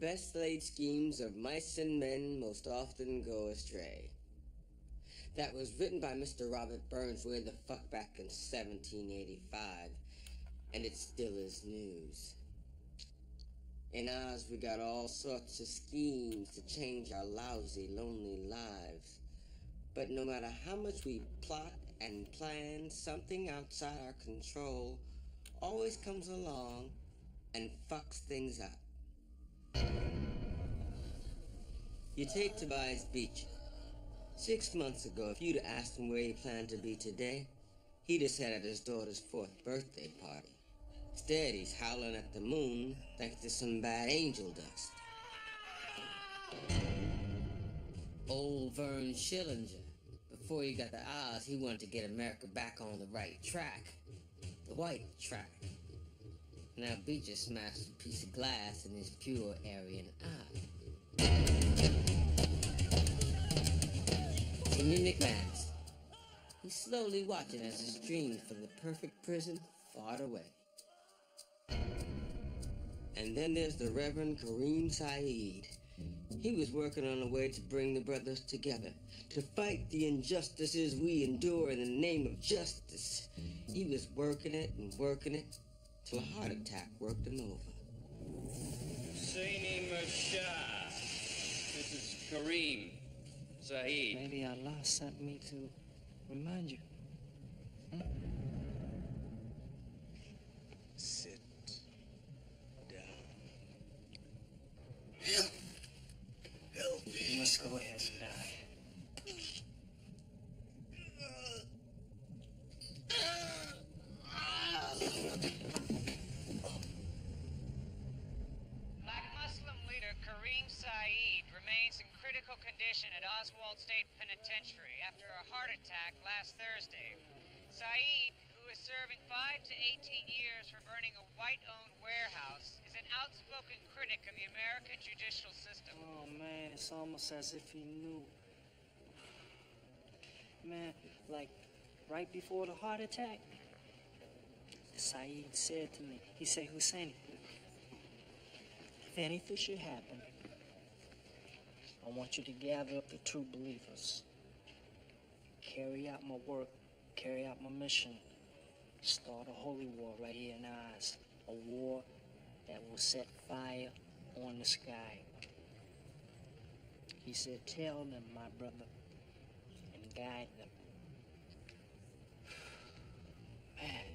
best laid schemes of mice and men most often go astray. That was written by Mr. Robert Burns way the fuck back in 1785, and it still is news. In Oz, we got all sorts of schemes to change our lousy, lonely lives. But no matter how much we plot and plan, something outside our control always comes along and fucks things up. You take Tobias Beach. 6 months ago, if you'd asked him where he planned to be today, he'd have said at his daughter's 4th birthday party. Instead, he's howling at the moon thanks to some bad angel dust. Old Vern Schillinger. Before he got to Oz, he wanted to get America back on the right track. The white track. Now Beach just smashed a piece of glass in his pure Aryan eye. Jimmy McManus. He's slowly watching as his dream for the perfect prison fought away. And then there's the Reverend Kareem Saeed. He was working on a way to bring the brothers together, to fight the injustices we endure in the name of justice. He was working it, till a heart attack worked him over. Saini Mashah. This is Kareem Saeed. Maybe Allah sent me to remind you. Sit down. Help me. You must go ahead and die. Black Muslim leader Kareem Saeed remains in critical condition at Oswald State Penitentiary after a heart attack last Thursday. Saeed, who is serving 5 to 18 years for burning a white-owned warehouse, is an outspoken critic of the American judicial system. Oh man, it's almost as if he knew. Man, like right before the heart attack, Saeed said to me, he said, Hussein, if anything should happen, I want you to gather up the true believers. Carry out my work, carry out my mission. Start a holy war right here in Oz. A war that will set fire on the sky. He said, tell them, my brother, and guide them. Man.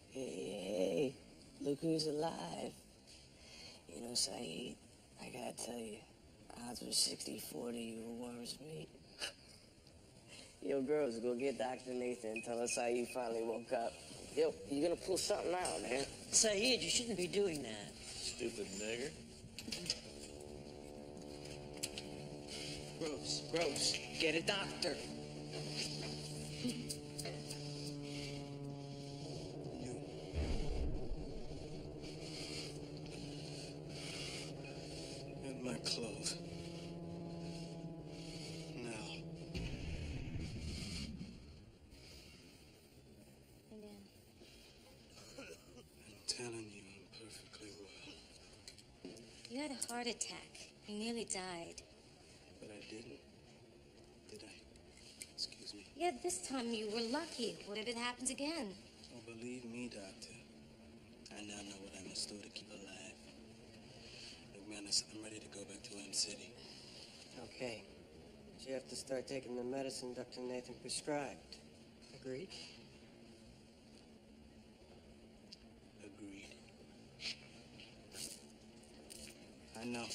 Hey, look who's alive. You know, Saeed, I gotta tell you, odds were 60-40 you were worms meat. Yo, girls, go get Dr. Nathan and tell us how you finally woke up. Yo, you gonna pull something out, man. Saeed, you shouldn't be doing that. Stupid nigger. Gross. Get a doctor. And my clothes. Now. I'm telling you, I'm perfectly well. You had a heart attack. You nearly died. But I didn't. Did I? Excuse me. Yeah, this time you were lucky. What if it happens again? Oh, believe me, doctor. I now know what I must do to keep alive. McManus, I'm ready to go back to M City. Okay. But you have to start taking the medicine Dr. Nathan prescribed. Agreed? Agreed. I know.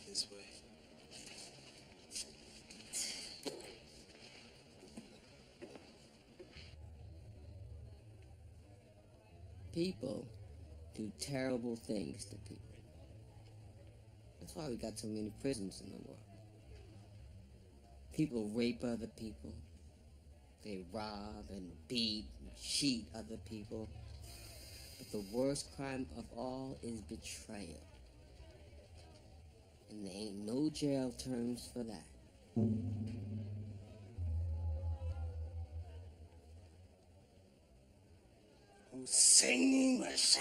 This way. People do terrible things to people. That's why we got so many prisons in the world. People rape other people. They rob and beat and cheat other people. But the worst crime of all is betrayal. And there ain't no jail terms for that. Husseini Masha.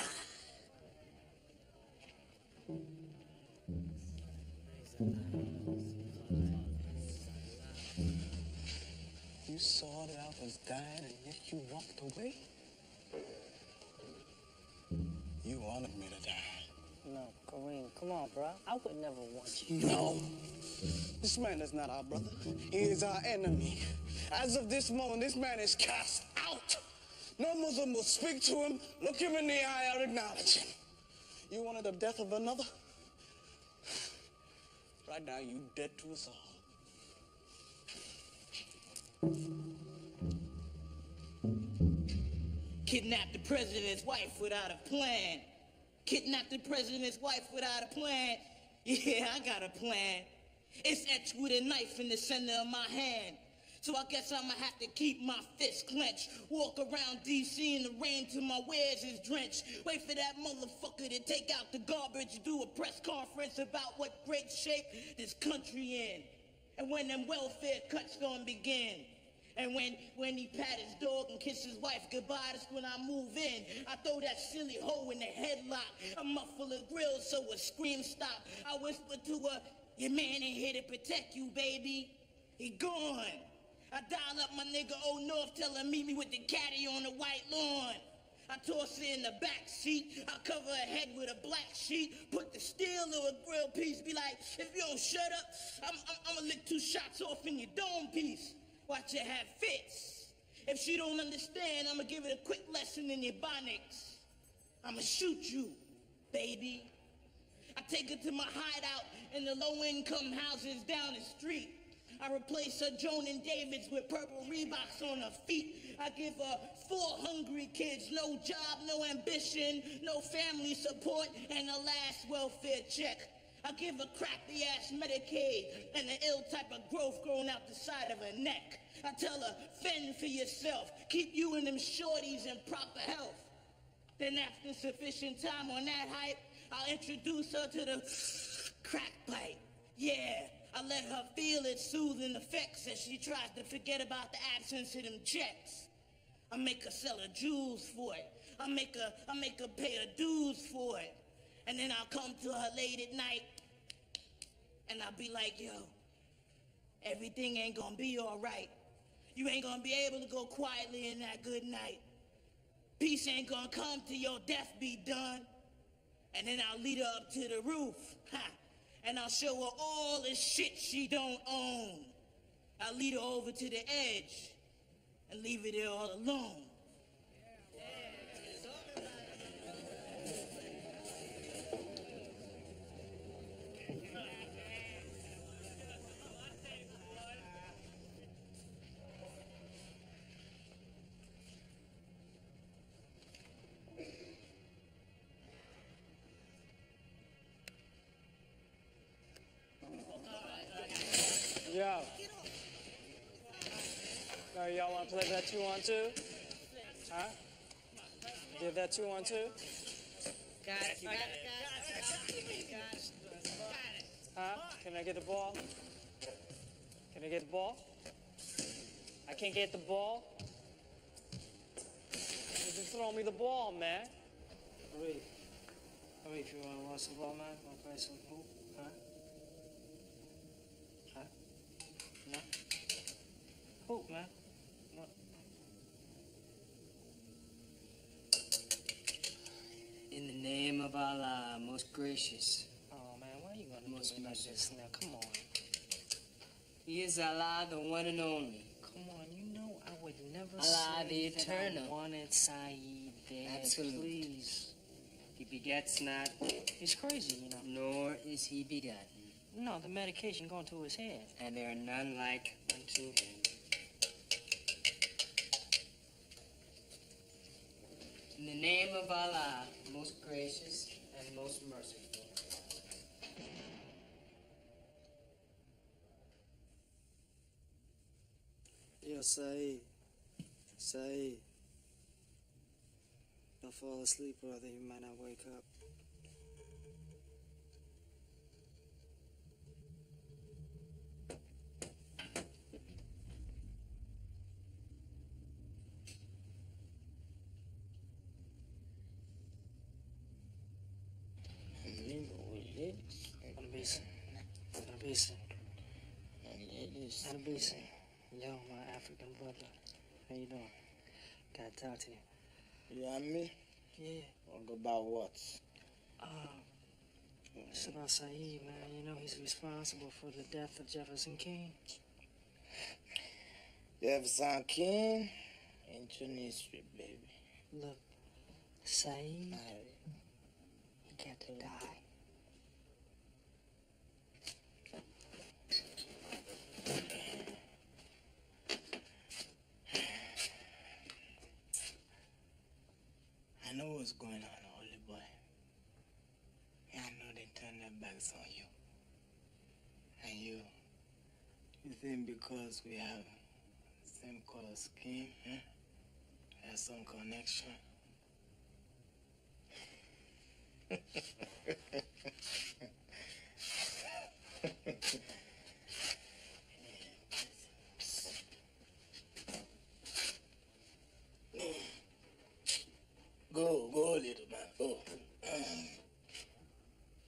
You saw that I was dying and yet you walked away? You wanted me to die. No, Kareem, come on, bro. I would never want you. No. This man is not our brother. He is our enemy. As of this moment, this man is cast out. No Muslim will speak to him, look him in the eye, or acknowledge him. You wanted the death of another? Right now, you dead to us all. Kidnapped the president's wife without a plan. Kidnapped the president's wife without a plan. Yeah, I got a plan. It's etched with a knife in the center of my hand. So I guess I'ma have to keep my fist clenched. Walk around D.C. in the rain till my wares is drenched. Wait for that motherfucker to take out the garbage, do a press conference about what great shape this country in. And when them welfare cuts gonna begin. And when he pat his dog and kiss his wife goodbye, that's when I move in. I throw that silly hoe in the headlock. I muffle the grill so a scream stop. I whisper to her, your man ain't here to protect you, baby. He gone. I dial up my nigga Old North, tell him meet me with the caddy on the white lawn. I toss her in the back seat. I cover her head with a black sheet. Put the steel to a grill piece. Be like, if you don't shut up, I'ma lick 2 shots off in your dome piece. Watch her have fits. If she don't understand, I'ma give it a quick lesson in ebonics. I'ma shoot you, baby. I take her to my hideout in the low-income houses down the street. I replace her Joan and Davids with purple Reeboks on her feet. I give her 4 hungry kids, no job, no ambition, no family support, and the last welfare check. I give her crappy-ass Medicaid and the ill type of growth growing out the side of her neck. I tell her, fend for yourself. Keep you and them shorties in proper health. Then after sufficient time on that hype, I'll introduce her to the crack pipe. Yeah, I let her feel its soothing effects as she tries to forget about the absence of them checks. I make her sell her jewels for it. I make her pay her dues for it. And then I'll come to her late at night, and I'll be like, yo, everything ain't gonna be all right. You ain't gonna be able to go quietly in that good night. Peace ain't gonna come till your death be done. And then I'll lead her up to the roof, and I'll show her all the shit she don't own. I'll lead her over to the edge and leave her there all alone. Yo. No, y'all want to play that 2-on-2? Huh? Give that 2-on-2? Got it. Huh? Can I get the ball? Can I get the ball? I can't get the ball? Just throw me the ball, man. Hurry, if you want to watch the ball, man. Want to play some hoop? Huh? Huh? No? Hoop, man. No. In the name of Allah, most gracious. Oh, man, why are you going to do me like this now? Come on. He is Allah, the one and only. Come on, you know I would never Allah, say the that eternal. I wanted Saeed dead. Absolute. Please. He begets not, He's crazy, you know. nor is he begotten. No, the medication going to his head. And there are none like unto him. In the name of Allah, most gracious and most merciful. Yo, Saeed. Saeed. Don't fall asleep, brother. You might not wake up. Adabisi. Adabisi. Adabisi. Yo, my African brother. How you doing? Gotta talk to you. You and me? Yeah. Talk about what? It's about Saeed, man. You know he's responsible for the death of Jefferson King. Jefferson King into history, baby. Look, Saeed, he got to die. I know what's going on, holy boy. Yeah, I know they turned their backs on you. And you think because we have the same color skin, there's some connection? Go, little man, go.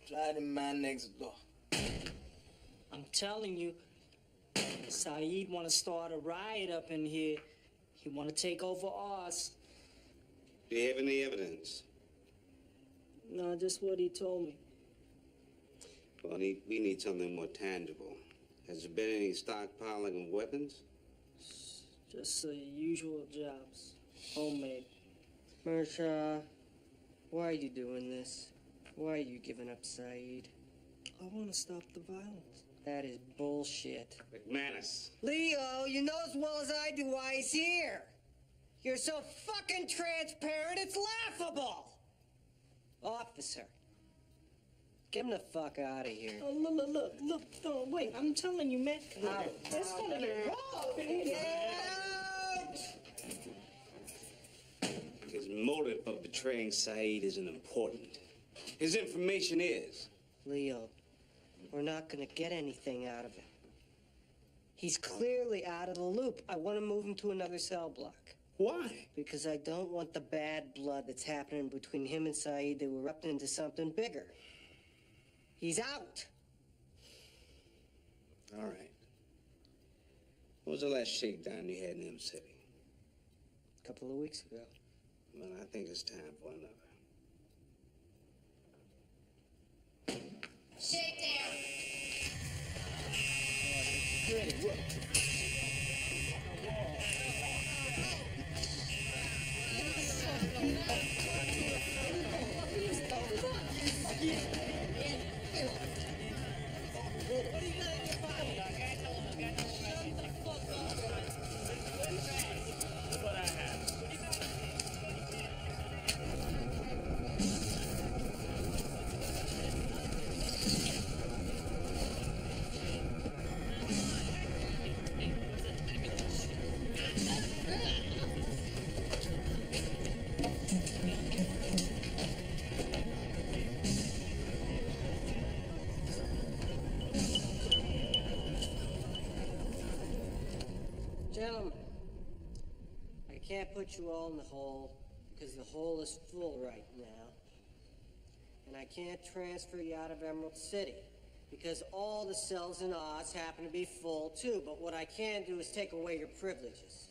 Try the man next door. I'm telling you, Saeed want to start a riot up in here. He want to take over Oz. Do you have any evidence? No, just what he told me. Well, we need something more tangible. Has there been any stockpiling of weapons? Just the usual jobs. Homemade. Mersha, why are you doing this? Why are you giving up Saeed? I want to stop the violence. That is bullshit. McManus. Leo, you know as well as I do why he's here. You're so fucking transparent, it's laughable. Officer, get him the fuck out of here. Oh, look, no, wait, I'm telling you, man. It's gonna get rough in here. His motive for betraying Saeed isn't important. His information is. Leo, we're not gonna get anything out of him. He's clearly out of the loop. I want to move him to another cell block. Why? Because I don't want the bad blood that's happening between him and Saeed to erupt into something bigger. He's out. All right. What was the last shakedown you had in M City? A couple of weeks ago. Well, I think it's time for another. Shakedown. Gentlemen, I can't put you all in the hole because the hole is full right now. And I can't transfer you out of Emerald City because all the cells in Oz happen to be full too. But what I can do is take away your privileges.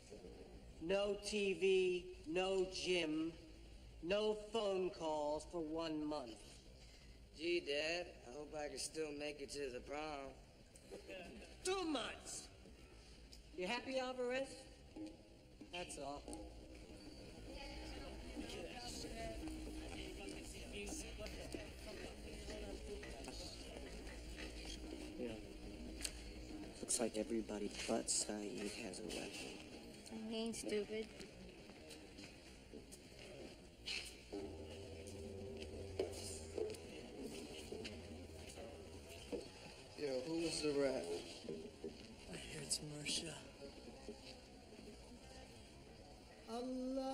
No TV, no gym, no phone calls for 1 month. Gee, Dad, I hope I can still make it to the prom. 2 months! You happy, Alvarez? That's all. Yeah. Looks like everybody but Saeed has a weapon. He ain't stupid. Yo, who was the rat? I hear it's Mersha. Allahu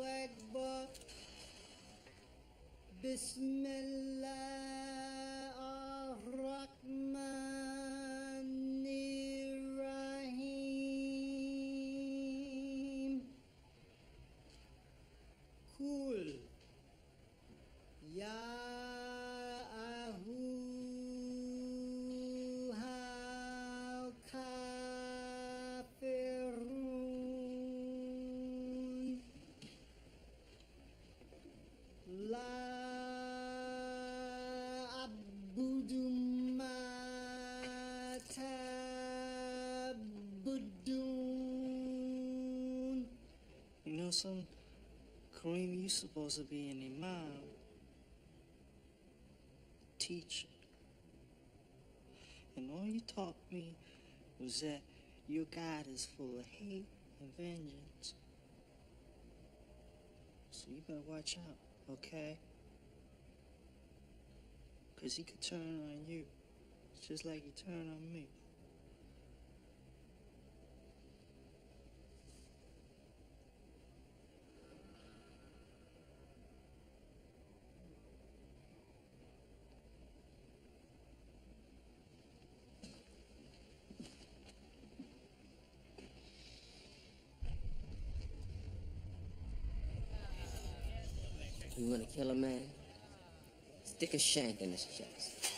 Akbar. Bismillah ar-Rahman ar-Rahim. Cool. Ya Ahu son? Kareem, you supposed to be an imam. Teacher. And all you taught me was that your God is full of hate and vengeance. So you better watch out, okay? Because he could turn on you, just like he turned on me. You wanna kill a man? Stick a shank in his chest.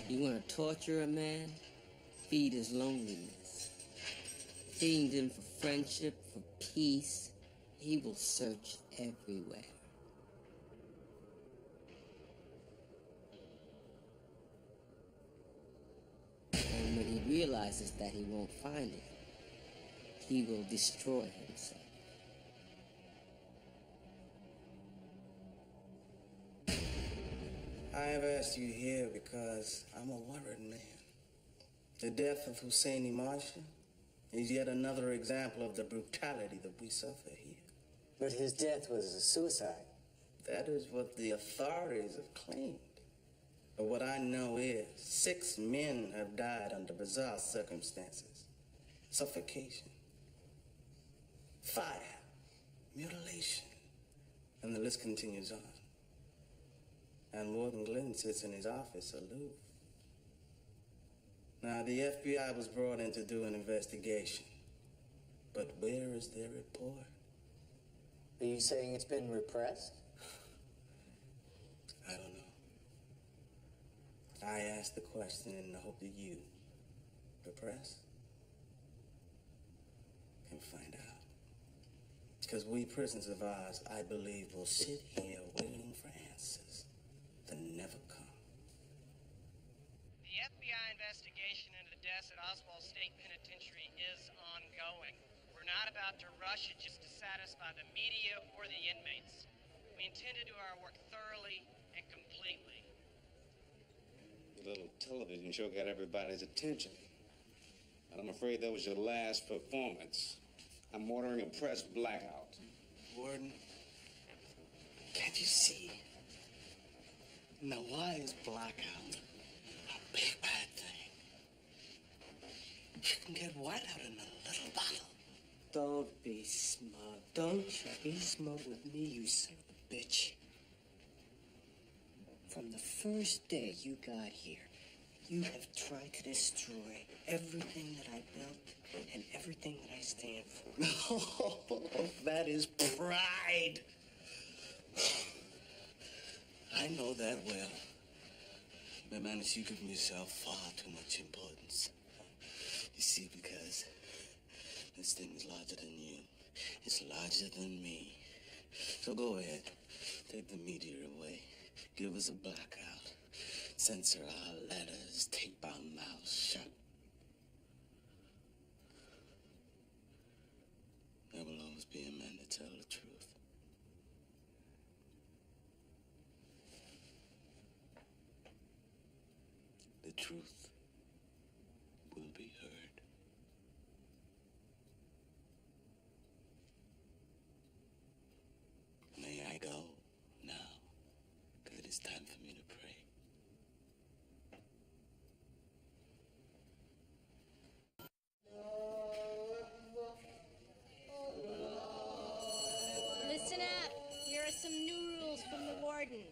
You wanna torture a man? Feed his loneliness. Feed him for friendship, for peace. He will search everywhere. And when he realizes that he won't find it, he will destroy himself. I have asked you here because I'm a worried man. The death of Husseini Marshall is yet another example of the brutality that we suffer here. But his death was a suicide. That is what the authorities have claimed. But what I know is 6 men have died under bizarre circumstances. Suffocation, fire, mutilation, and the list continues on. And Warden Glenn sits in his office aloof. Now, the FBI was brought in to do an investigation. But where is their report? Are you saying it's been repressed? I don't know. I asked the question in the hope that you, repress, can find out. Because we prisoners of ours, I believe, will sit here waiting for answers that never come. The FBI investigation into the deaths at Oswald State Penitentiary is ongoing. We're not about to rush it just to satisfy the media or the inmates. We intend to do our work thoroughly and completely. The little television show got everybody's attention. And I'm afraid that was your last performance. I'm ordering a press blackout. Warden, can't you see? Now, why is blackout a big bad thing? You can get white out in a little bottle. Don't be smug. Don't you be smug with me, you son of a bitch. From the first day you got here, you have tried to destroy everything that I built and everything that I stand for. Oh, that is pride. I know that well. But man, you give yourself far too much importance. You see, because this thing is larger than you. It's larger than me. So go ahead. Take the media away. Give us a blackout. Censor our letters. Tape our mouths shut. There will always be a man to tell the truth. The truth will be heard. May I go now? Because it is time for me to pray. Listen up. Here are some new rules from the warden.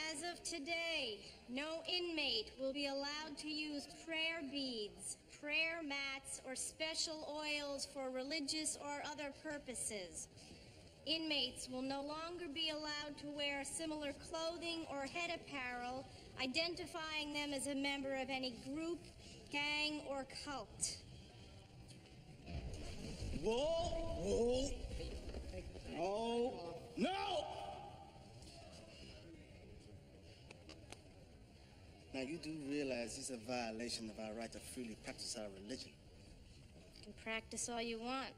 As of today, no inmate will be allowed to use prayer beads, prayer mats, or special oils for religious or other purposes. Inmates will no longer be allowed to wear similar clothing or head apparel, identifying them as a member of any group, gang, or cult. Whoa! No! No! Now, you do realize it's a violation of our right to freely practice our religion. You can practice all you want.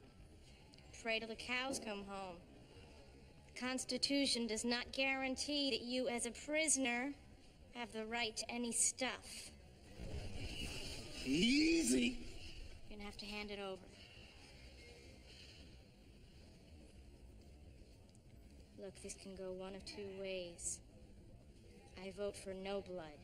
Pray till the cows come home. The Constitution does not guarantee that you, as a prisoner, have the right to any stuff. Easy. You're gonna have to hand it over. Look, this can go one of two ways. I vote for no blood.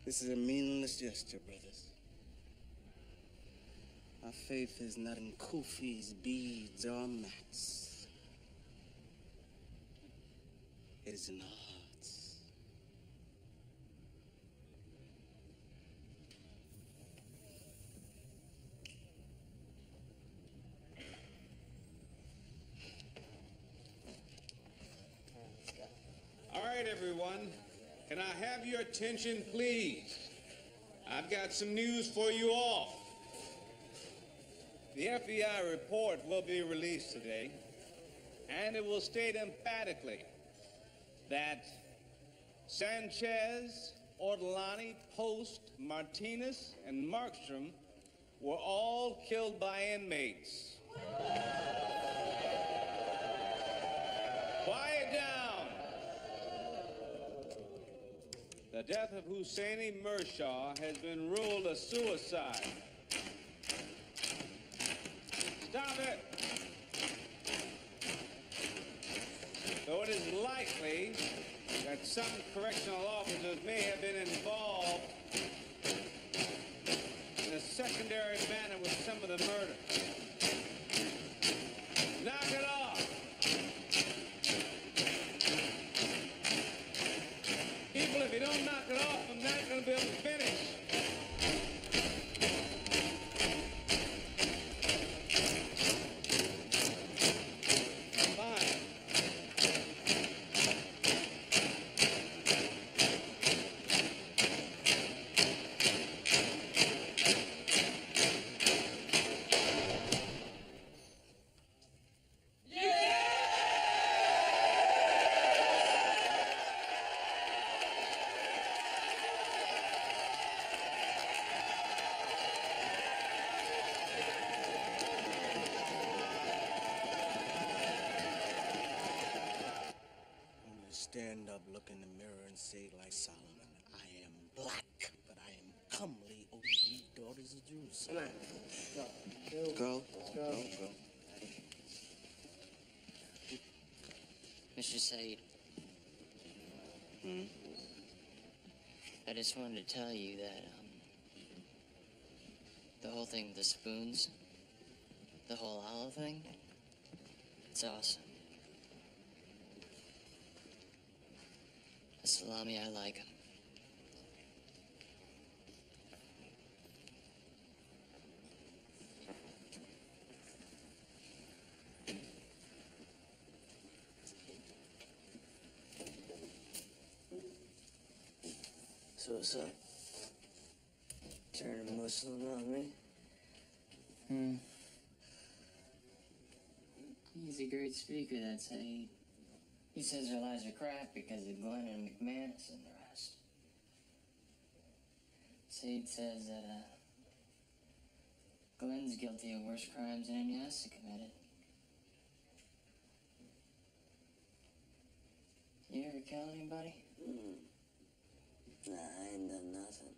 This is a meaningless gesture, brothers. Our faith is not in kufis, beads, or mats. It is in our hearts. All right, everyone. Can I have your attention, please? I've got some news for you all. The FBI report will be released today, and it will state emphatically that Sanchez, Ortolani, Post, Martinez, and Markstrom were all killed by inmates. Quiet down. The death of Husseini Mershaw has been ruled a suicide. Stop it! Though it is likely that some correctional officers may have been involved in a secondary manner with some of the murders. Knock it off! People, if you don't knock it off, I'm not going to be able to finish. Fine. Stand up, look in the mirror, and say like Solomon, I am black, but I am comely, O ye daughters of Jerusalem. Go. Mr. Said. I just wanted to tell you that, the whole thing with the spoons, the whole owl thing, it's awesome. The salami, I like 'em. So what's up? Turning Muslim on me? He's a great speaker, that Said. He says their lives are crap because of Glenn and McManus and the rest. Said says that, Glenn's guilty of worse crimes than any of us have committed. You ever kill anybody? Nah, I ain't done nothing.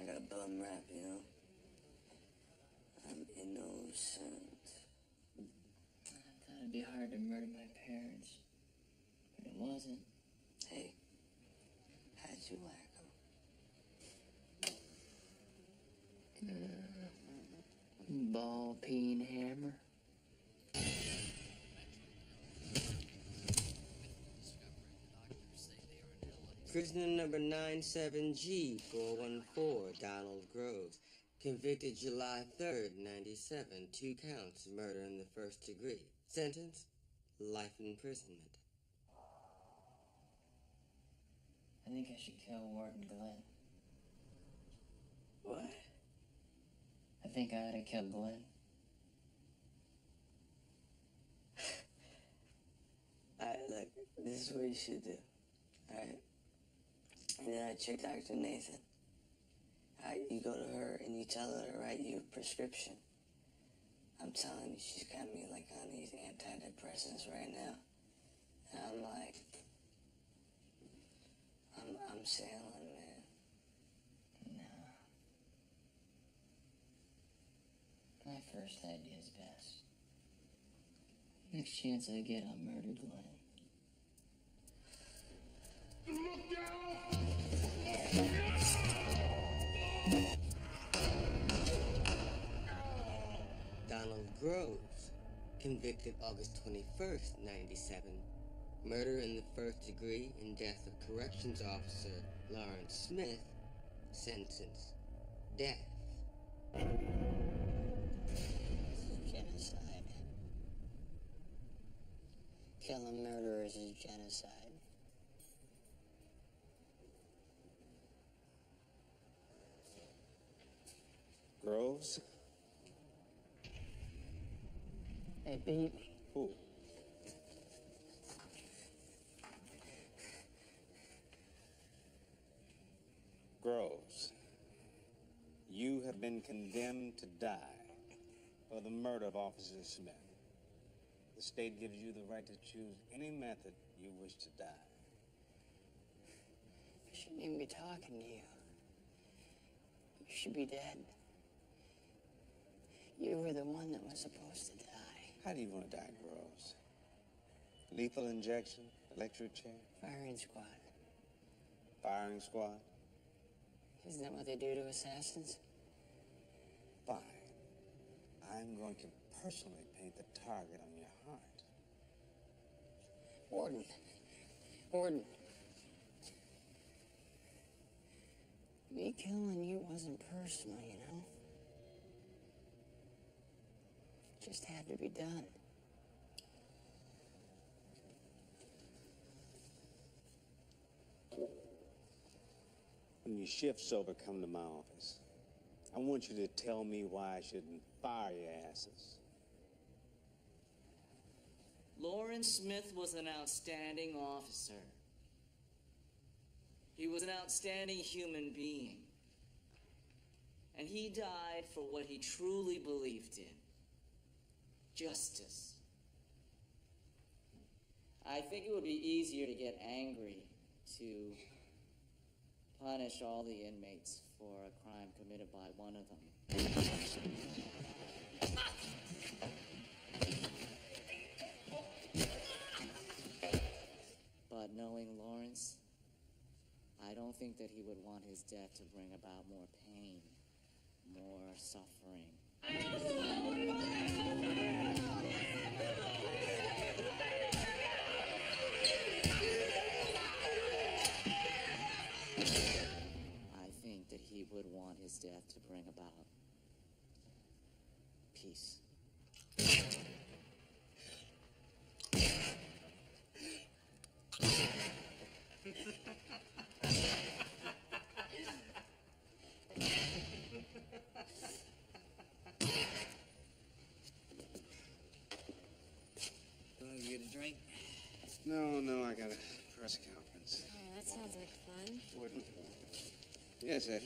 I got a bum rap, you know? I'm innocent. I thought it'd be hard to murder my parents, but it wasn't. Hey, how'd you whack 'em? Ball peen hammer. Prisoner number 97G414, Donald Groves, convicted July 3rd, 97, 2 counts, murder in the first degree. Sentence, life imprisonment. I think I should kill Warden Glenn. What? I think I ought to kill Glenn. Alright, look, this is what you should do. Alright? And then I check Dr. Nathan. Alright, you go to her and you tell her to write you a prescription. I'm telling you, she's got me like on these antidepressants right now. And I'm like, I'm sailing, man. No. My first idea is best. Next chance I get, I'll murder Glenn. Look out! Donald Groves, convicted August 21st, 97. Murder in the first degree and death of corrections officer Lawrence Smith. Sentence, death. Genocide. Killing murderers is genocide. Groves? They beat me. Who? Groves, you have been condemned to die for the murder of Officer Smith. The state gives you the right to choose any method you wish to die. I shouldn't even be talking to you. You should be dead. You were the one that was supposed to die. How do you want to die, Groves? Lethal injection? Electric chair? Firing squad. Firing squad? Isn't that what they do to assassins? Fine. I'm going to personally paint the target on your heart. Warden. Me killing you wasn't personal, you know? It just had to be done. When your shift's over, come to my office. I want you to tell me why I shouldn't fire your asses. Lawrence Smith was an outstanding officer. He was an outstanding human being. And he died for what he truly believed in. Justice. I think it would be easier to get angry to punish all the inmates for a crime committed by one of them. But knowing Lawrence, I don't think that he would want his death to bring about more pain, more suffering. I think that he would want his death to bring about peace. Want to get a drink? No, I got a press conference. Oh, that sounds like fun. Warden. Yes, Ed.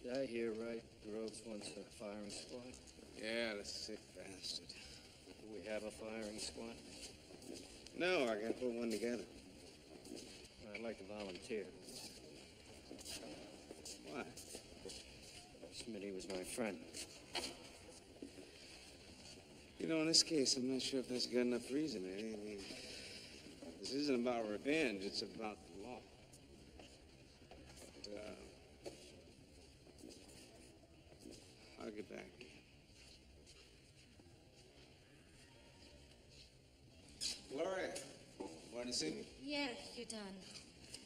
Did I hear right? Groves wants a firing squad? Yeah, the sick bastard. Do we have a firing squad? No, I gotta put one together. I'd like to volunteer. Why? Smitty was my friend. You know, in this case, I'm not sure if that's good enough reason. I mean, this isn't about revenge, it's about the law. But, I'll get back. Gloria, want to see me? Yeah, you're done.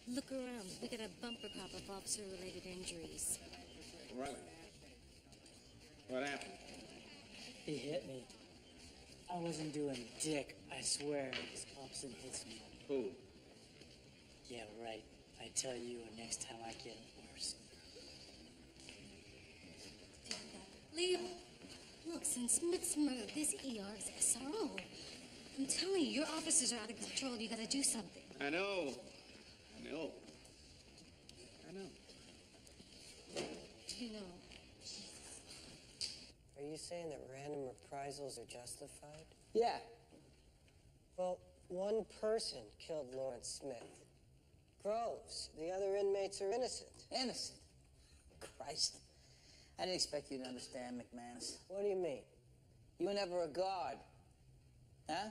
Look around. We got a bumper crop of officer-related injuries. Really? What happened? He hit me. I wasn't doing dick, I swear. This officer hits me. Who? Yeah, right. I tell you, next time I get worse. Leo, look, since Smith's murdered this ER's SRO. I'm telling you, your officers are out of control. You gotta do something. I know. I know. You know. Are you saying that random reprisals are justified? Yeah. Well, one person killed Lawrence Smith. Groves. The other inmates are innocent. Innocent? Christ. I didn't expect you to understand, McManus. What do you mean? You were never a guard. Huh?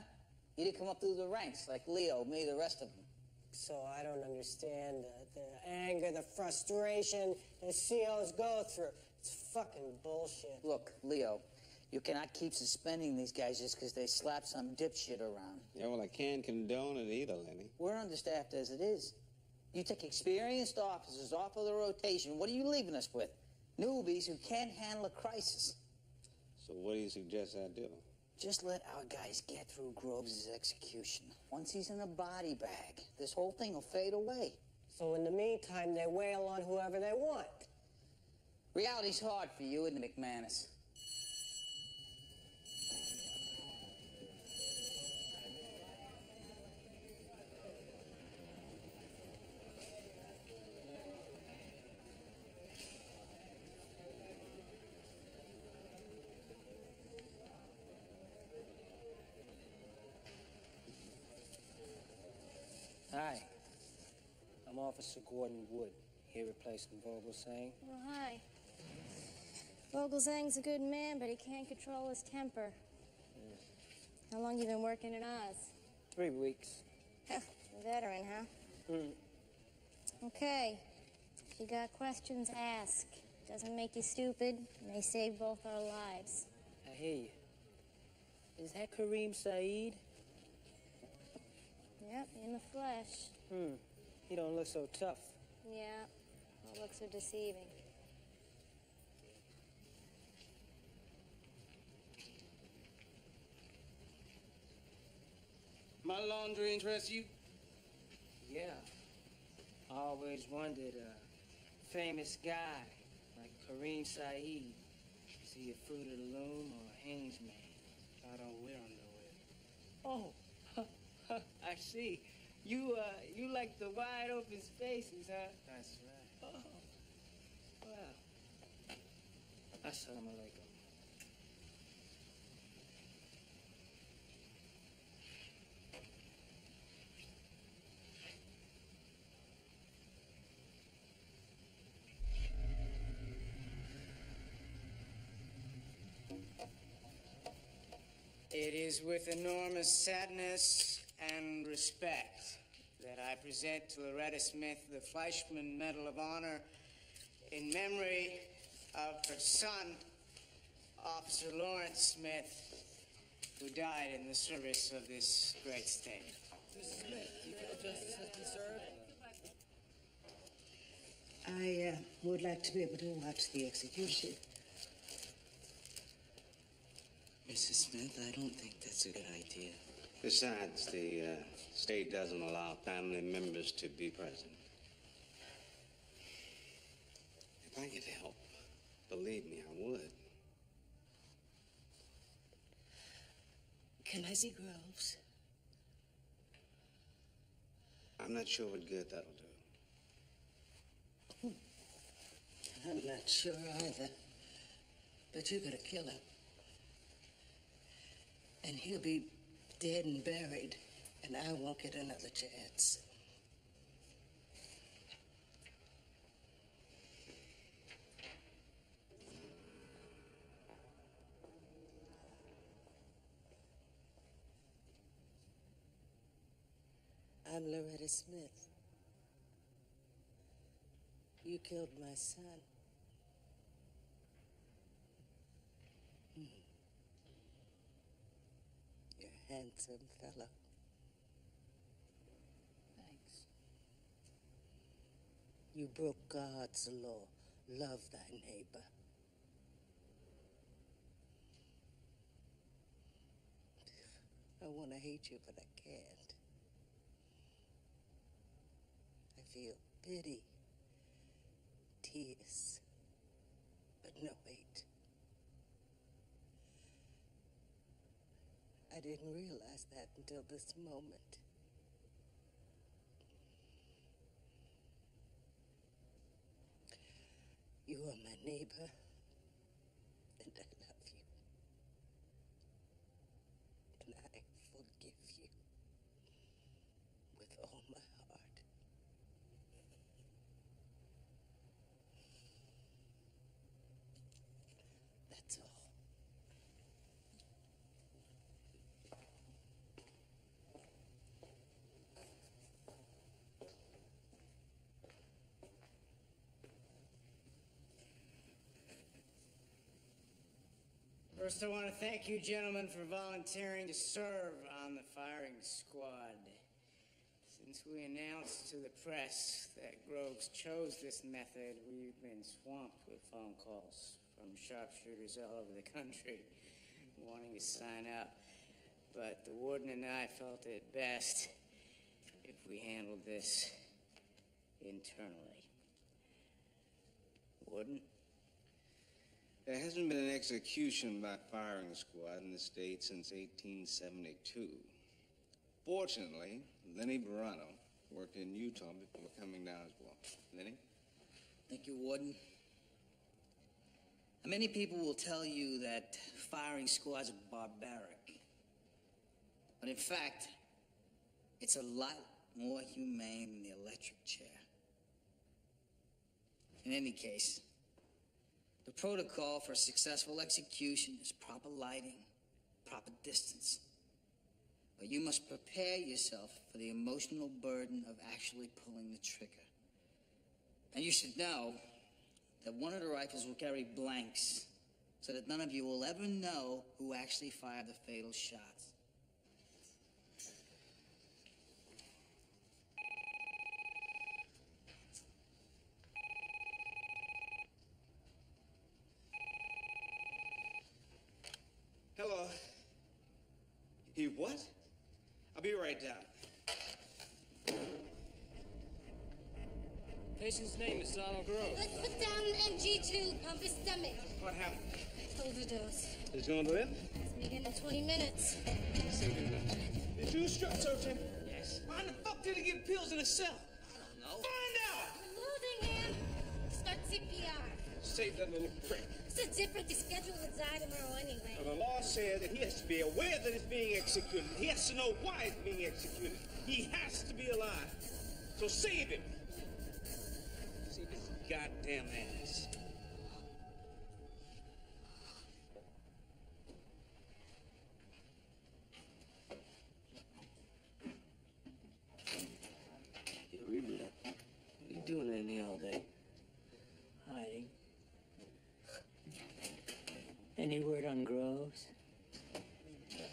You didn't come up through the ranks like Leo, me, the rest of them. So I don't understand the anger, the frustration the COs go through. It's fucking bullshit. Look, Leo, you cannot keep suspending these guys just because they slap some dipshit around. Yeah, well, I can't condone it either, Lenny. We're understaffed as it is. You take experienced officers off of the rotation, what are you leaving us with? Newbies who can't handle a crisis. So what do you suggest I do? Just let our guys get through Groves' execution. Once he's in a body bag, this whole thing will fade away. So in the meantime, they wail on whoever they want. Reality's hard for you, isn't it, McManus? Hi. I'm Officer Gordon Wood, here replacing Vogelsang. Oh, hi. Vogelsang's a good man, but he can't control his temper. How long you been working in Oz? 3 weeks. A veteran, huh? Okay. If you got questions, ask. Doesn't make you stupid. May save both our lives. I hear you. Is that Kareem Saeed? Yep, in the flesh. He don't look so tough. Yeah, all looks are deceiving. My laundry interests you? Yeah. I always wondered, a famous guy like Kareem Saeed. Is he a Fruit of the Loom or a Haynes man? I don't wear underwear. Oh, I see. You like the wide open spaces, huh? That's right. Oh, well. Assalamu alaikum. It is with enormous sadness and respect that I present to Loretta Smith the Fleischman Medal of Honor in memory of her son, Officer Lawrence Smith, who died in the service of this great state. Mrs. Smith, you feel justice has been served? I would like to be able to watch the execution. Mrs. Smith, I don't think that's a good idea. Besides, the state doesn't allow family members to be present. If I could help, believe me, I would. Can I see Groves? I'm not sure what good that'll do. I'm not sure either. But you're gonna kill him. And he'll be dead and buried, and I won't get another chance. I'm Loretta Smith. You killed my son. You're a handsome fellow. Thanks. You broke God's law. Love thy neighbor. I want to hate you, but I can't. I feel pity, tears, but no hate. I didn't realize that until this moment. You are my neighbor, and I love you. And I forgive you with all my heart. That's all. First, I want to thank you gentlemen for volunteering to serve on the firing squad. Since we announced to the press that Groves chose this method, we've been swamped with phone calls from sharpshooters all over the country wanting to sign up. But the warden and I felt it best if we handled this internally. Warden? There hasn't been an execution by firing squad in the state since 1872. Fortunately, Lenny Barano worked in Utah before coming down as well. Lenny? Thank you, Warden. Many people will tell you that firing squads are barbaric. But in fact, it's a lot more humane than the electric chair. In any case, the protocol for successful execution is proper lighting, proper distance. But you must prepare yourself for the emotional burden of actually pulling the trigger. And you should know that one of the rifles will carry blanks, so that none of you will ever know who actually fired the fatal shots. Hello. He what? I'll be right down. Patient's name is Donald Groves. Let's put down an MG2, pump his stomach. What happened? Overdose. He's going to live? Let's begin in 20 minutes. Did you strap search him? Yes. Why the fuck did he get pills in a cell? I don't know. Find out! We're losing him. Start CPR. Save that little prick. It's a different schedule to die tomorrow anyway. Well, the law says that he has to be aware that it's being executed. He has to know why it's being executed. He has to be alive. So save him. Save his goddamn ass. Yo, Reba, what are you doing in here all day? Hiding. Any word on Groves?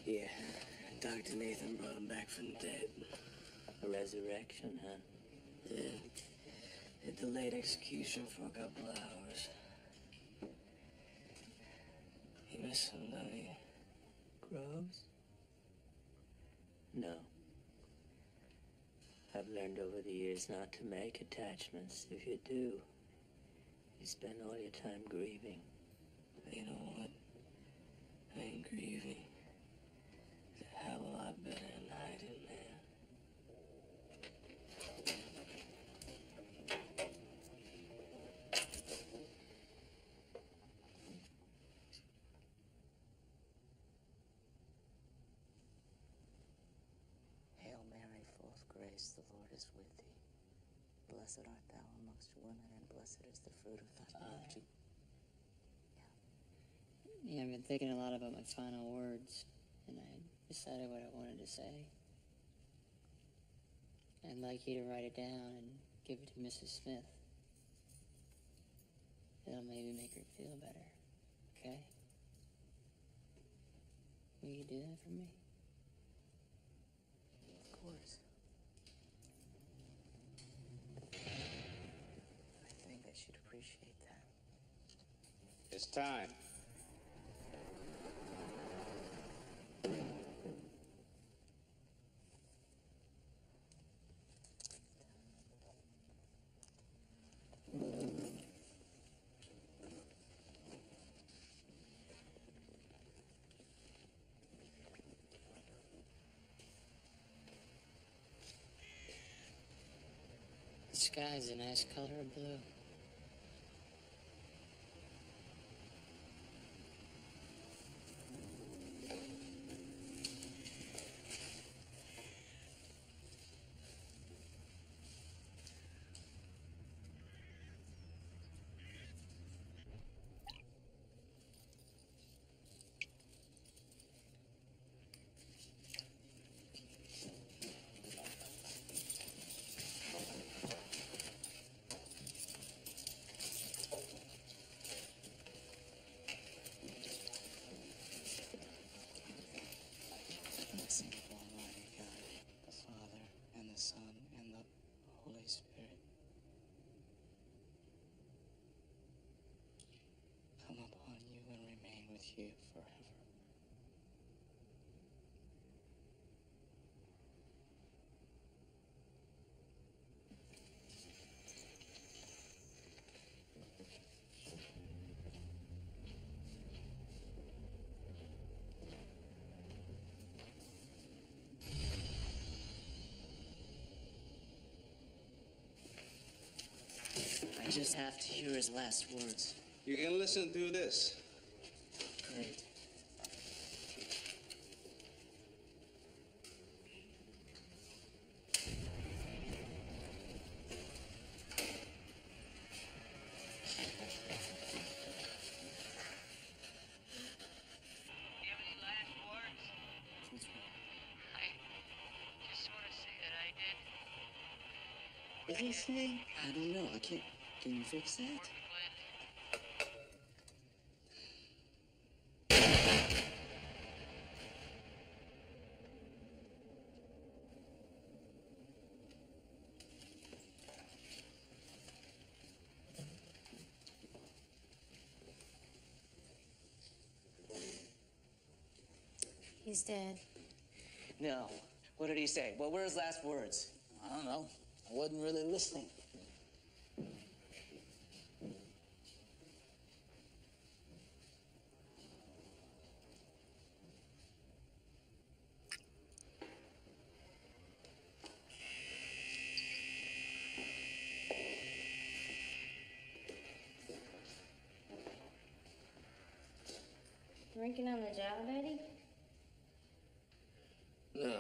Yeah, Dr. Nathan brought him back from the dead. A resurrection, huh? Yeah. It delayed execution for a couple of hours. You miss him, don't you? Groves? No. I've learned over the years not to make attachments. If you do, you spend all your time grieving. You know what? I ain't grieving. It's a hell of a lot better than hiding, man. Hail Mary, full of grace, the Lord is with thee. Blessed art thou amongst women, and blessed is the fruit of thy womb. Yeah, I've been thinking a lot about my final words, and I decided what I wanted to say. I'd like you to write it down and give it to Mrs. Smith. It'll maybe make her feel better, okay? Will you do that for me? Of course. I think that she'd appreciate that. It's time. sky's a nice color of blue. Son, and the Holy Spirit come upon you and remain with you forever. I just have to hear his last words. You can listen through this. Great. What did he say? I don't know. I can't. Can you fix that? He's dead. No. What did he say? What were his last words? I don't know. I wasn't really listening. Drinking on the job, Eddie? No.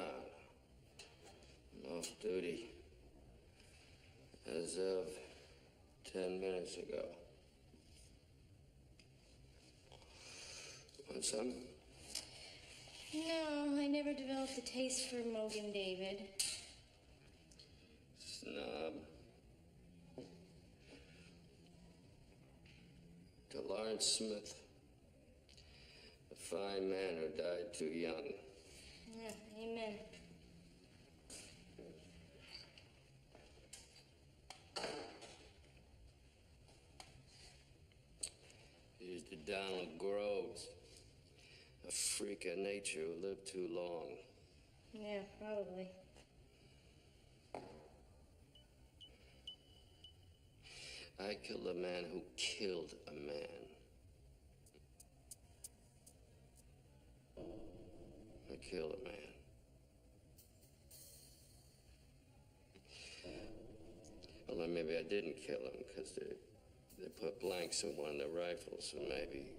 I'm off duty. As of 10 minutes ago. Want some? No, I never developed a taste for Mogan David. Snob. To Lawrence Smith. A fine man who died too young. Yeah, amen. Here's to Donald Groves. A freak of nature who lived too long. Yeah, probably. I killed a man who killed a man. I killed a man. Well, then maybe I didn't kill him because they put blanks in one of the rifles, so maybe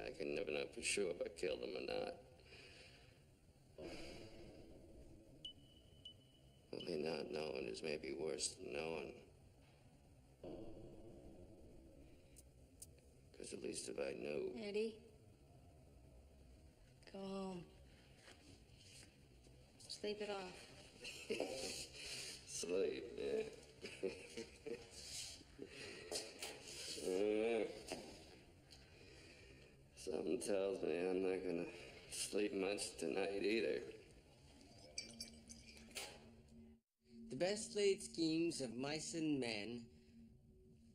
I can never know for sure if I killed him or not. Only not knowing is maybe worse than knowing. Because at least if I knew... Eddie? Go home. Sleep it off. Sleep, yeah. Something tells me I'm not gonna sleep much tonight either. The best laid schemes of mice and men.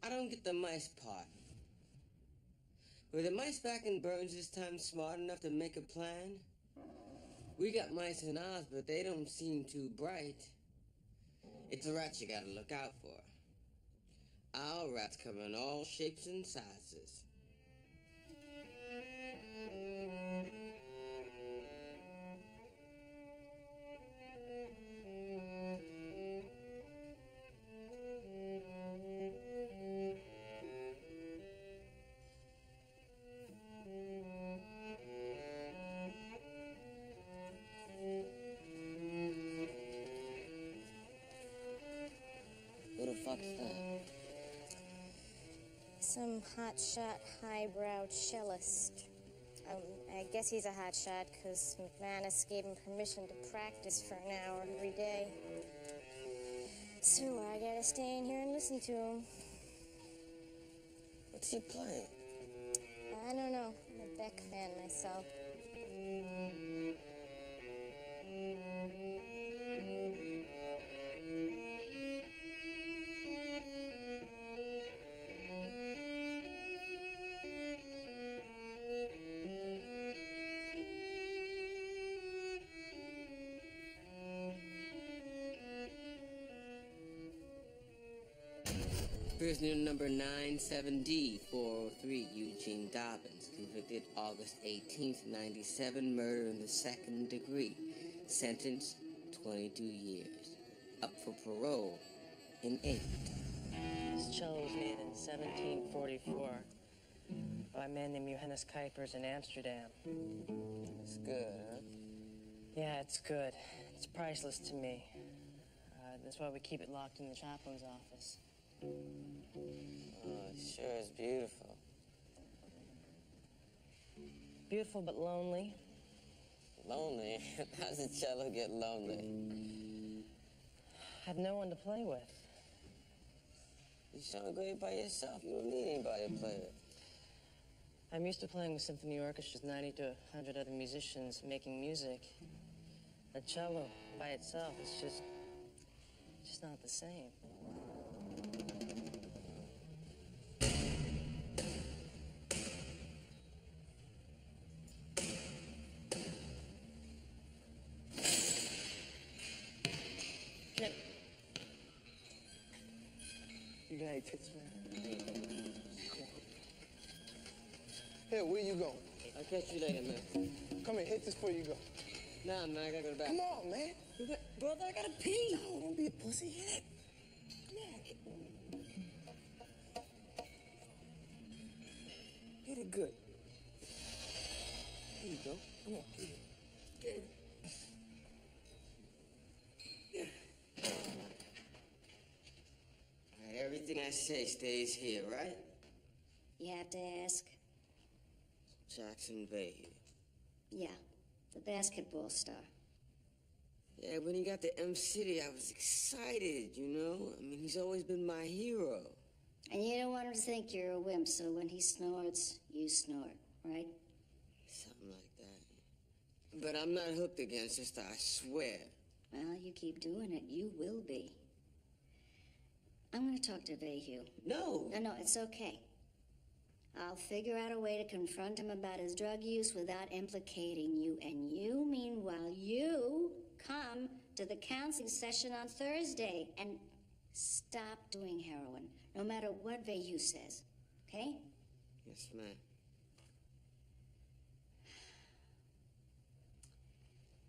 I don't get the mice part. Were the mice back in Burns this time smart enough to make a plan? We got mice in ours, but they don't seem too bright. It's a rat you gotta look out for. Our rats come in all shapes and sizes. Some hotshot, highbrow cellist. I guess he's a hotshot because McManus gave him permission to practice for an hour every day. So I gotta stay in here and listen to him. What's he playing? I don't know. I'm a Beck fan myself. Prisoner number 97D403, Eugene Dobbins, convicted August 18th, 97, murder in the second degree. Sentence, 22 years. Up for parole in April. This cello was made in 1744 by a man named Johannes Kuipers in Amsterdam. It's good, huh? Yeah, it's good. It's priceless to me. That's why we keep it locked in the chaplain's office. Oh, it sure is beautiful. Beautiful but lonely. Lonely? How's a cello get lonely? I have no one to play with. You sound great by yourself. You don't need anybody to play with. I'm used to playing with symphony orchestras, 90 to 100 other musicians making music. A cello by itself is just not the same. You got any tips, man? Here, where you going? I'll catch you later, man. Come here, hit this before you go. Nah, man, I gotta go to the back. Come on, man. Brother, I gotta pee. No, don't be a pussy. Hit it. Come on. Hit it good. There you go. Come on. Get it. All right, everything I say stays here, right? You have to ask. Jackson Bay here. Yeah, the basketball star. Yeah, when he got to M-City, I was excited, you know? I mean, he's always been my hero. And you don't want him to think you're a wimp, so when he snorts, you snort, right? Something like that. But I'm not hooked again, sister, I swear. Well, you keep doing it, you will be. I'm gonna talk to Vahue. No! No, it's okay. I'll figure out a way to confront him about his drug use without implicating you. And you, meanwhile, you come to the counseling session on Thursday and stop doing heroin, no matter what Vahue says, okay? Yes, ma'am.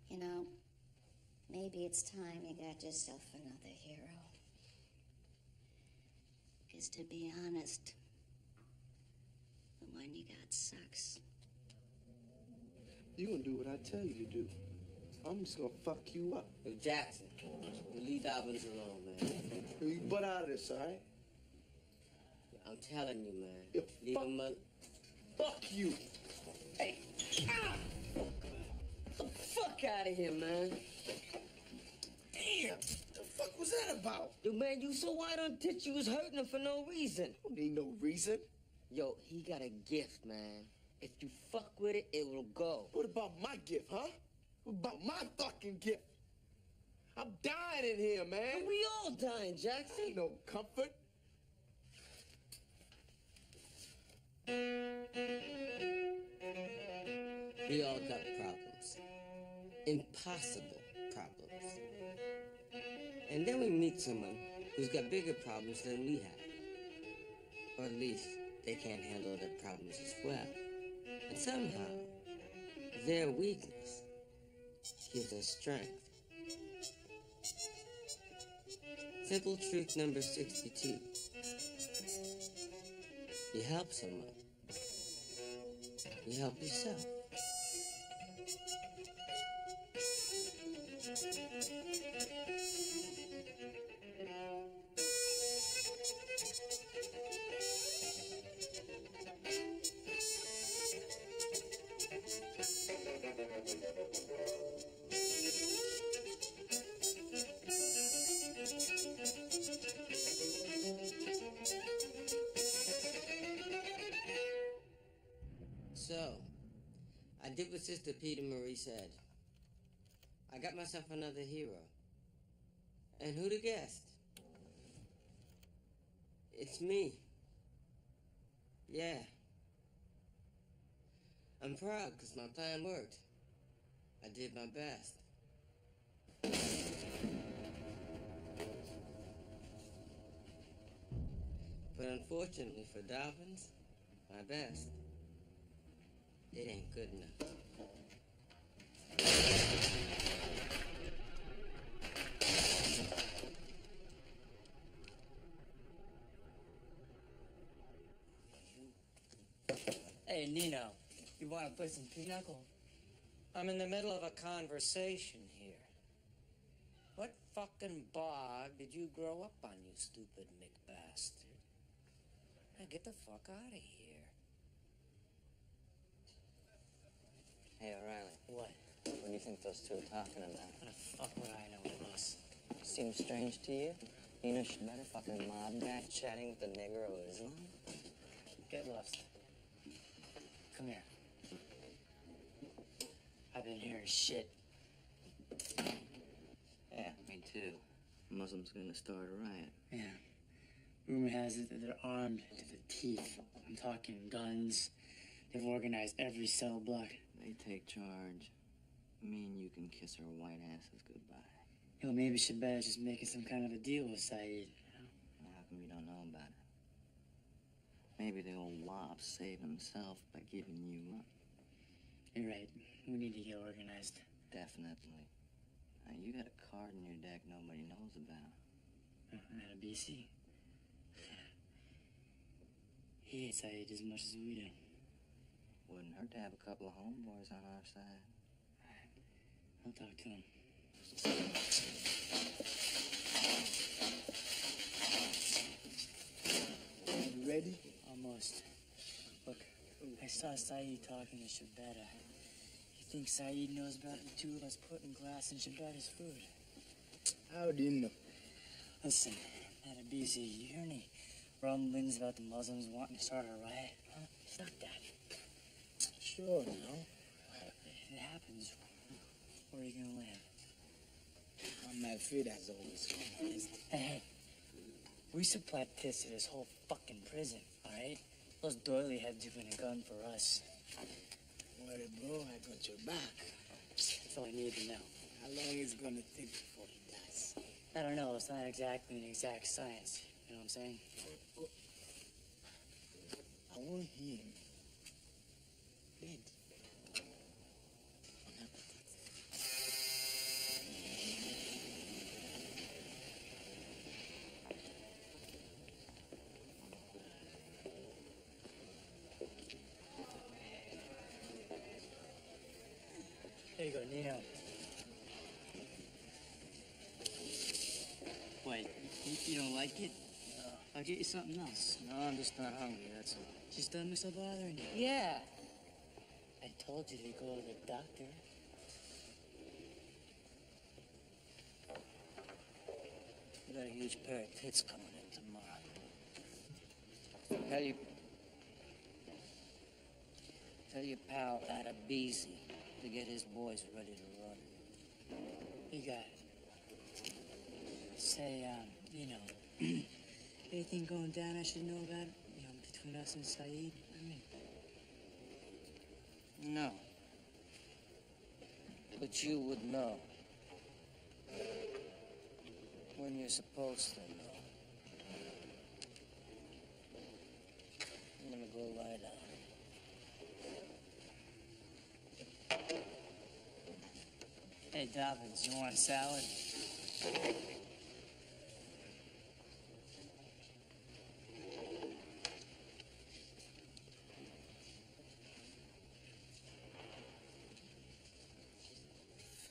You know, maybe it's time you got yourself another hero. Because to be honest, the one you got sucks. You gonna do what I tell you to do. I'm just gonna fuck you up. Yo, Jackson, you leave Dobbins alone, man. You butt out of this, all right? I'm telling you, man. Yo, Leave him alone. Fuck you. Hey, ah! Get the fuck out of here, man. Damn, the fuck was that about? Yo, man, you so wide on tits, you was hurting him for no reason. Don't need no reason. Yo, he got a gift, man. If you fuck with it, it will go. What about my gift, huh? What about my fucking gift? I'm dying in here, man. We all dying, Jackson. Ain't no comfort. We all got problems. Impossible problems. And then we meet someone who's got bigger problems than we have. Or at least they can't handle their problems as well. And somehow, their weakness gives us strength. Simple truth number 62. You help someone. You help yourself. I did what Sister Peter Marie said. I got myself another hero. And who'd have guessed? It's me. Yeah. I'm proud because my plan worked. I did my best. But unfortunately for Dolphins, my best, it ain't good enough. Hey, Nino, you want to play some pinochle? I'm in the middle of a conversation here. What fucking bog did you grow up on, you stupid McBastard? Now get the fuck out of here. Hey, O'Reilly. What? What do you think those two are talking about? What the fuck would I know what it was? Seems strange to you? Nino Schmetter, fucking mob guy, chatting with the nigger of Islam? Get lost. Come here. I've been hearing shit. Yeah, me too. Muslims gonna start a riot. Yeah. Rumor has it that they're armed to the teeth. I'm talking guns. They've organized every cell block. They take charge. Me and you can kiss our white asses goodbye. Yo, maybe Shabazz is making some kind of a deal with Saeed. How come you don't know about it? Maybe the old wop saved himself by giving you up. You're right. We need to get organized. Definitely. Now, you got a card in your deck nobody knows about. Out of BC. He hates Saeed as much as we do. Wouldn't hurt to have a couple of homeboys on our side. I'll talk to him. You ready? Almost. Look, I saw Saeed talking to Shabeta. You think Saeed knows about the two of us putting glass in Shabeta's food? How do you know? Listen, out of BC, you hear any rumblings about the Muslims wanting to start a riot? Huh? Stop that. Sure, no. If it happens, where are you gonna live? On my feet as always. Hey, we supplied piss to this whole fucking prison, alright? Those doily heads are gonna gun for us. Don't worry, bro, I got your back. That's all I need to know. How long is it gonna take before he dies? I don't know, it's not exactly an exact science. You know what I'm saying? I want him dead. There you go, Nino. Wait, you don't like it? I'll get you something else. No, I'm just not hungry, that's all. Just stomach's so bothering you? Yeah. I told you to go to the doctor. You got a huge pair of tits coming in tomorrow. Tell your pal out of BZ to get his boys ready to run. You got it. Say, you know, anything going down I should know about? You know, between us and Saeed? I mean, No. But you would know. When you're supposed to know. I'm gonna go lie down. hey, Dobbins, you want a salad?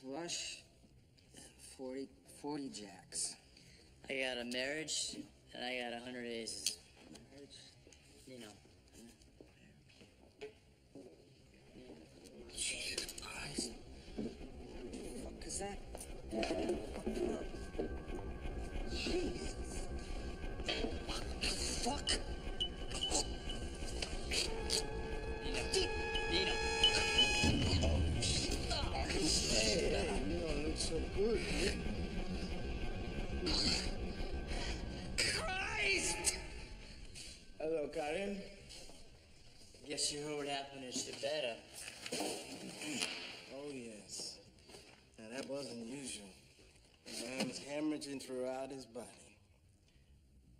Flush, 40 jacks. I got a marriage, and I got 100 aces. Marriage? You know. Jesus Christ. What the fuck is that? Jesus. What the fuck? Nino. managed it better. Oh, yes. Now, that was unusual. The man was hemorrhaging throughout his body.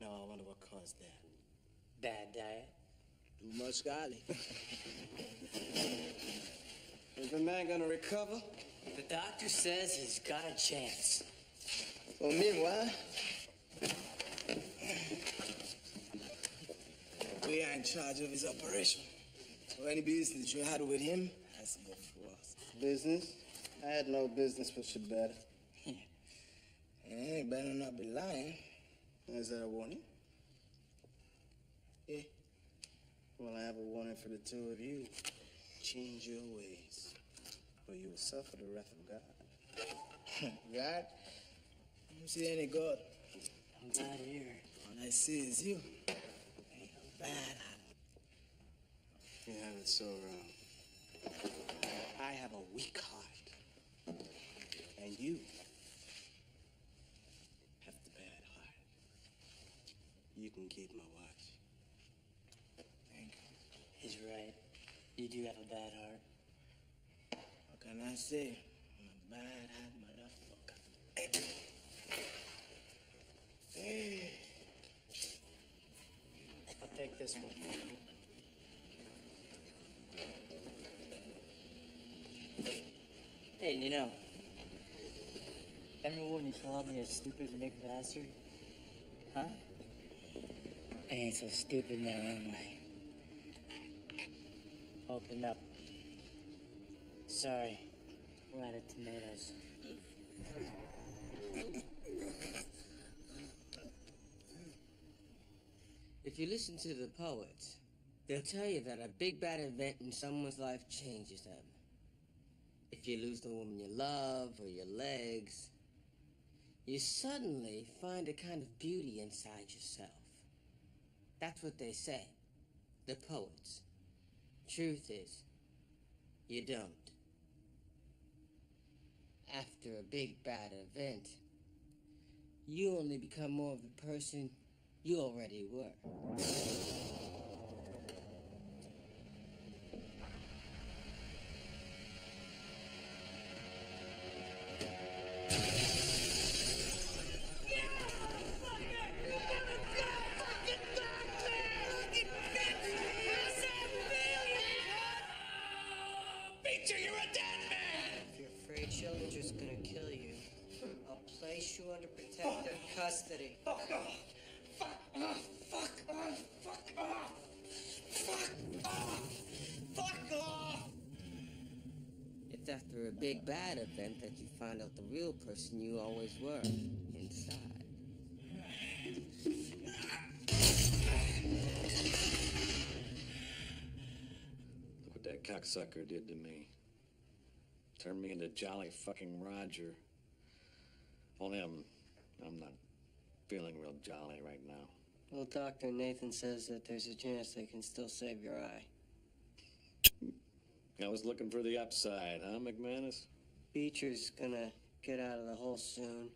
Now, I wonder what caused that. Bad diet. Too much golly. Is the man gonna recover? The doctor says he's got a chance. Well, meanwhile, we are in charge of his operation. So any business you had with him has to go through us. Business? I had no business with Shabeta. He better not be lying. Is that a warning? Yeah. Well, I have a warning for the two of you. Change your ways, or you will suffer the wrath of God. God? I don't see any God. I'm not here. All I see is you. Bad. You have it so wrong. I have a weak heart, and you have the bad heart. You can keep my watch. Thank you. He's right. You do have a bad heart. What can I say? I'm a bad-hearted motherfucker. Hey. I'll take this one. Hey, you know, remember when you called me a stupid Nick bastard? Huh? I ain't so stupid now, am I? Open up. Sorry. We're out of tomatoes. If you listen to the poets, they'll tell you that a big bad event in someone's life changes them. If you lose the woman you love or your legs, you suddenly find a kind of beauty inside yourself. That's what they say, the poets. Truth is, you don't. After a big bad event, you only become more of the person you already were. Under protective custody. Fuck off! Fuck off! Fuck off! Fuck off! Fuck off! Fuck off! It's after a big bad event that you find out the real person you always were inside. Look what that cocksucker did to me. Turned me into Jolly fucking Roger. Only I'm not feeling real jolly right now. Well, Dr. Nathan says that there's a chance they can still save your eye. I was looking for the upside, huh, McManus? Beecher's gonna get out of the hole soon.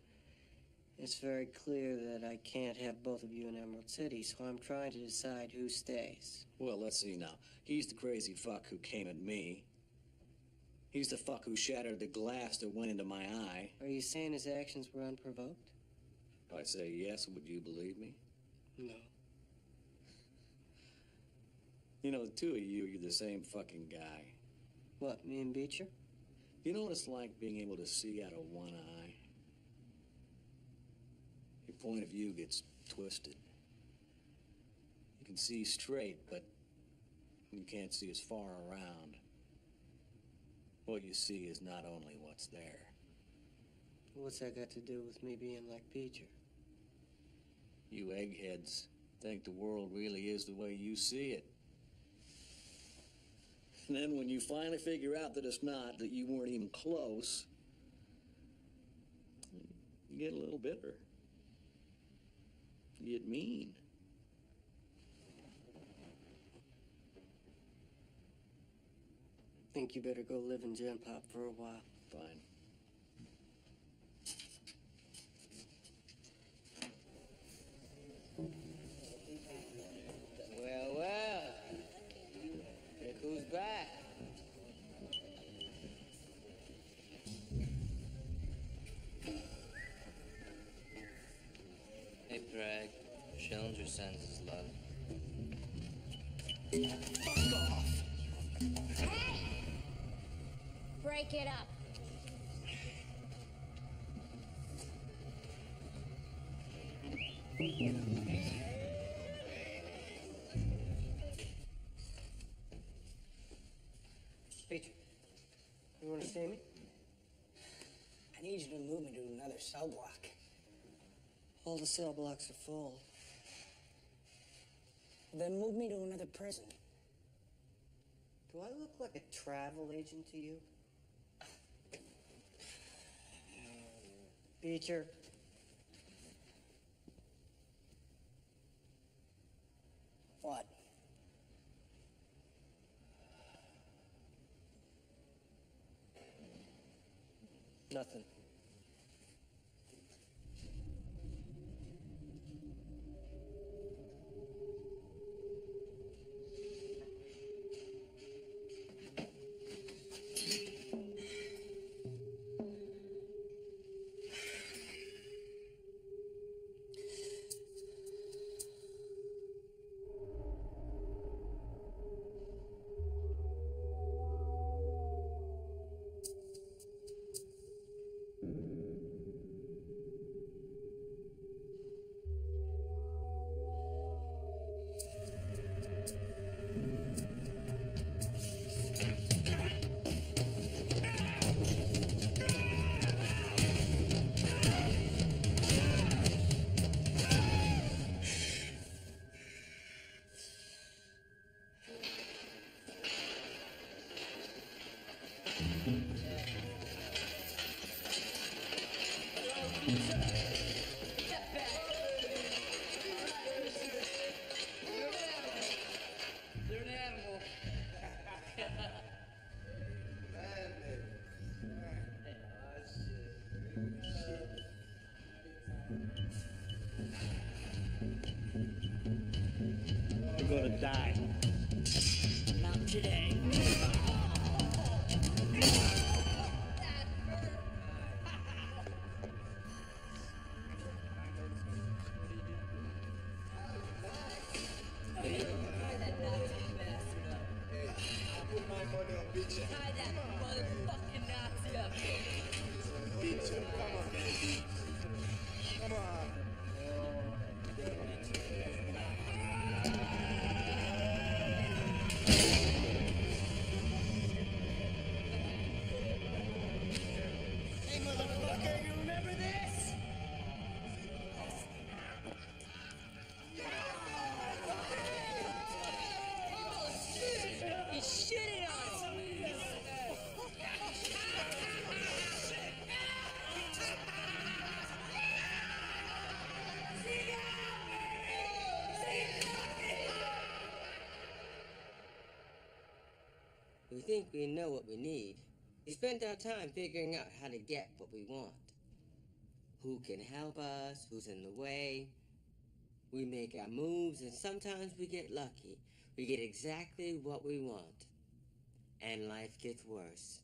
It's very clear that I can't have both of you in Emerald City, so I'm trying to decide who stays. Well, let's see now. He's the crazy fuck who came at me. He's the fuck who shattered the glass that went into my eye. Are you saying his actions were unprovoked? If I say yes, would you believe me? No. You know, the two of you, you're the same fucking guy. What, me and Beecher? You know what it's like being able to see out of one eye? Your point of view gets twisted. You can see straight, but you can't see as far around. What you see is not only what's there. What's that got to do with me being like Beecher? You eggheads think the world really is the way you see it. And then when you finally figure out that it's not, that you weren't even close, you get a little bitter. You get mean. Think you better go live in Gen Pop for a while. Fine. Well, well. Look who's back. Challenger sends his love. Fuck off! Hey! Break it up. Peter, you want to see me? I need you to move me to another cell block. All the cell blocks are full. Then move me to another prison. Do I look like a travel agent to you? Peter. What? Nothing. You're gonna die. Not today. Tie that motherfucking Nazi up. Beat you. Come on. Come on. Hey, motherfucker, you remember this? He's shitting on us. We think we know what we need. We spend our time figuring out how to get what we want. Who can help us? Who's in the way? We make our moves, and sometimes we get lucky. We get exactly what we want. And life gets worse.